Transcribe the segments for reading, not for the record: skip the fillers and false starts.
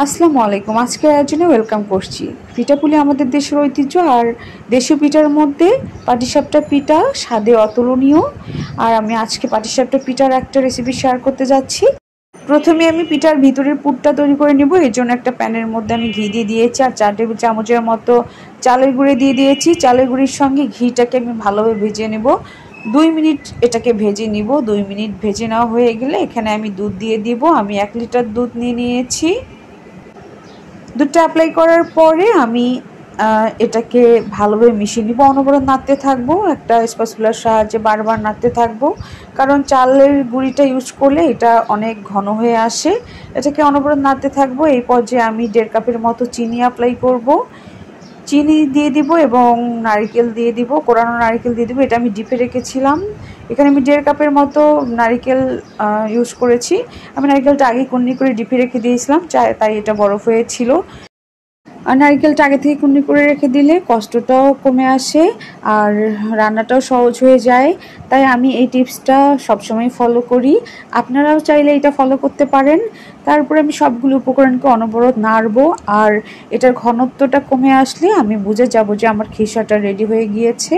আসসালামু আলাইকুম। আজকের আয়োজনে ওয়েলকাম করছি। পিঠাপুলি আমাদের দেশের ঐতিহ্য, আর দেশীয় পিঠার মধ্যে পাটিসাপটা পিঠা স্বাদে অতুলনীয়। আর আমি আজকে পাটিসাপটা পিঠার একটা রেসিপি শেয়ার করতে যাচ্ছি। প্রথমে আমি পিঠার ভিতরের পুরটা তৈরি করে নেব। এর জন্য একটা প্যানের মধ্যে আমি ঘি দিয়ে দিয়েছি, আর 4 টেবিল চামচের মতো চালের গুঁড়ি দিয়ে দিয়েছি। চালের গুঁড়ির সঙ্গে ঘিটাকে আমি ভালোভাবে ভেজে নেব। 2 মিনিট এটাকে ভেজে নিব। 2 মিনিট ভেজে নেওয়া হয়ে গেলে এখানে আমি দুধ দিয়ে দিব। আমি 1 লিটার দুধ নিয়ে নিয়েছি। দুধটা অ্যাপ্লাই করার পরে আমি এটাকে ভালোভাবে মিশিয়ে নিব। অনবরত নাড়তে থাকবো, একটা স্প্যাচুলার সাহায্যে বারবার নাড়তে থাকবো, কারণ চালের গুঁড়িটা ইউজ করলে এটা অনেক ঘন হয়ে আসে। এটাকে অনবরত নাড়তে থাকবো। এই পর্যায়ে আমি 1.5 কাপের মতো চিনি অ্যাপ্লাই করব। চিনি দিয়ে দিব এবং নারকেল দিয়ে দিব, কোরানো নারকেল দিয়ে দিব। এটা আমি ডিপে রেখেছিলাম। এখানে আমি 1.5 কাপের মতো নারকেল ইউজ করেছি। আমি নারকেলটা আগে কুন্নি করে ডিপে রেখে দিয়েছিলাম, তাই এটা বরফ হয়েছিল। আর নারকেলটা আগে থেকে কুন্নি করে রেখে দিলে কষ্টটাও কমে আসে আর রান্নাটাও সহজ হয়ে যায়। তাই আমি এই টিপসটা সবসময় ফলো করি। আপনারাও চাইলে এটা ফলো করতে পারেন। তারপরে আমি সবগুলো উপকরণকে অনবরত নাড়বো, আর এটার ঘনত্বটা কমে আসলে আমি বুঝে যাব যে আমার খিসাটা রেডি হয়ে গিয়েছে।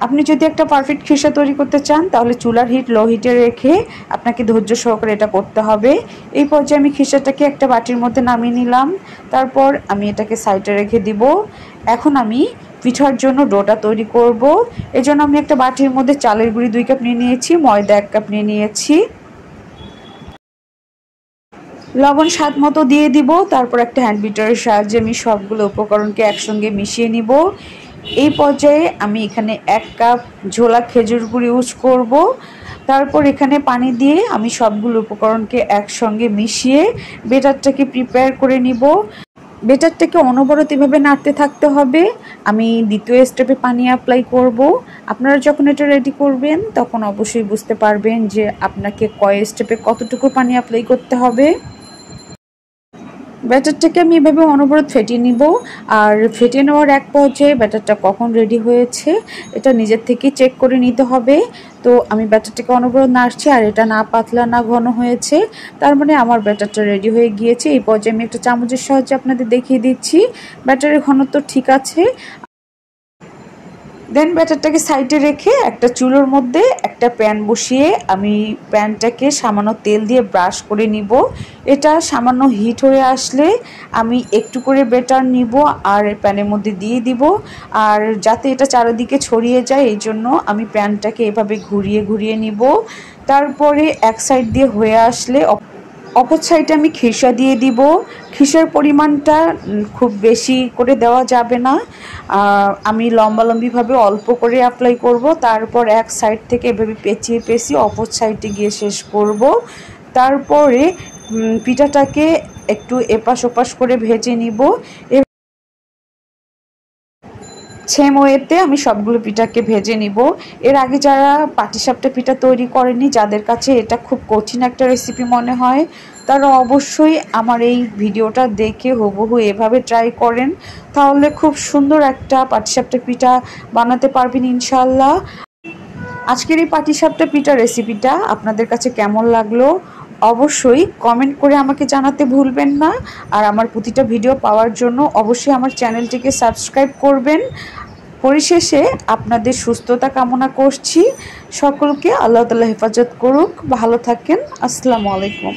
আপনি যদি একটা পারফেক্ট খিসা তৈরি করতে চান তাহলে চুলার হিট লো হিটে রেখে আপনাকে ধৈর্য সহকারে এটা করতে হবে। এই পর্যায়ে আমি খিসাটাকে একটা বাটির মধ্যে নামিয়ে নিলাম। তারপর আমি এটাকে সাইডে রেখে দিব। এখন আমি পিঠার জন্য ডোটা তৈরি করব। এজন্য আমি একটা বাটির মধ্যে চালের গুঁড়ি 2 কাপ নিয়ে নিয়েছি, ময়দা 1 কাপ নিয়ে নিয়েছি, লবণ স্বাদ মতো দিয়ে দিব। তারপর একটা হ্যান্ড বিটারের সাহায্যে আমি সবগুলো উপকরণকে একসঙ্গে মিশিয়ে নিব। এই পর্যায়ে আমি এখানে 1 কাপ ঝোলা খেজুর গুঁড়ি ইউজ করব। তারপর এখানে পানি দিয়ে আমি সবগুলো উপকরণকে একসঙ্গে মিশিয়ে বেটারটাকে প্রিপেয়ার করে নিব। বেটারটাকে অনবরত এভাবে নাড়তে থাকতে হবে। আমি দ্বিতীয় স্টেপে পানি অ্যাপ্লাই করব। আপনারা যখন এটা রেডি করবেন তখন অবশ্যই বুঝতে পারবেন যে আপনাকে কয় স্টেপে কতটুকু পানি অ্যাপ্লাই করতে হবে। ব্যাটারটাকে আমি এভাবে অনবরত ফেটিয়ে নিব। আর ফেটিয়ে নেওয়ার এক পর্যায়ে ব্যাটারটা কখন রেডি হয়েছে এটা নিজের থেকে চেক করে নিতে হবে। তো আমি ব্যাটারটাকে অনবরত নাড়ছি, আর এটা না পাতলা না ঘন হয়েছে, তার মানে আমার ব্যাটারটা রেডি হয়ে গিয়েছে। এই পর্যায়ে আমি একটা চামচের সাহায্যে আপনাদের দেখিয়ে দিচ্ছি ব্যাটারের ঘনত্ব ঠিক আছে। দেন ব্যাটারটাকে সাইডে রেখে একটা চুলোর মধ্যে একটা প্যান বসিয়ে আমি প্যানটাকে সামান্য তেল দিয়ে ব্রাশ করে নিব। এটা সামান্য হিট হয়ে আসলে আমি একটু করে ব্যাটার নিব আর প্যানের মধ্যে দিয়ে দিব, আর যাতে এটা চারিদিকে ছড়িয়ে যায় এই জন্য আমি প্যানটাকে এভাবে ঘুরিয়ে ঘুরিয়ে নিব। তারপরে এক সাইড দিয়ে হয়ে আসলে অপর সাইডে আমি খিসা দিয়ে দিব। খিসার পরিমাণটা খুব বেশি করে দেওয়া যাবে না, আমি লম্বালম্বিভাবে অল্প করে অ্যাপ্লাই করব। তারপর এক সাইড থেকে এভাবে পেঁচিয়ে পেঁচিয়ে অপর সাইডে গিয়ে শেষ করব। তারপরে পিঠাটাকে একটু এপাশ ওপাশ করে ভেজে নিব। সেম ওয়েতে আমি সবগুলো পিঠাকে ভেজে নিব। এর আগে যারা পাটিসাপটা পিঠা তৈরি করেনি, যাদের কাছে এটা খুব কঠিন একটা রেসিপি মনে হয়, তারা অবশ্যই আমার এই ভিডিওটা দেখে হুবহু এভাবে ট্রাই করেন, তাহলে খুব সুন্দর একটা পাটিসাপটা পিঠা বানাতে পারবেন ইনশাল্লাহ। আজকের এই পাটিসাপটা পিঠা রেসিপিটা আপনাদের কাছে কেমন লাগলো অবশ্যই কমেন্ট করে আমাকে জানাতে ভুলবেন না। আর আমার প্রতিটা ভিডিও পাওয়ার জন্য অবশ্যই আমার চ্যানেলটিকে সাবস্ক্রাইব করবেন। পরিশেষে আপনাদের সুস্থতা কামনা করছি। সকলকে আল্লাহ তাআলা হেফাজত করুক। ভালো থাকেন। আসসালামু আলাইকুম।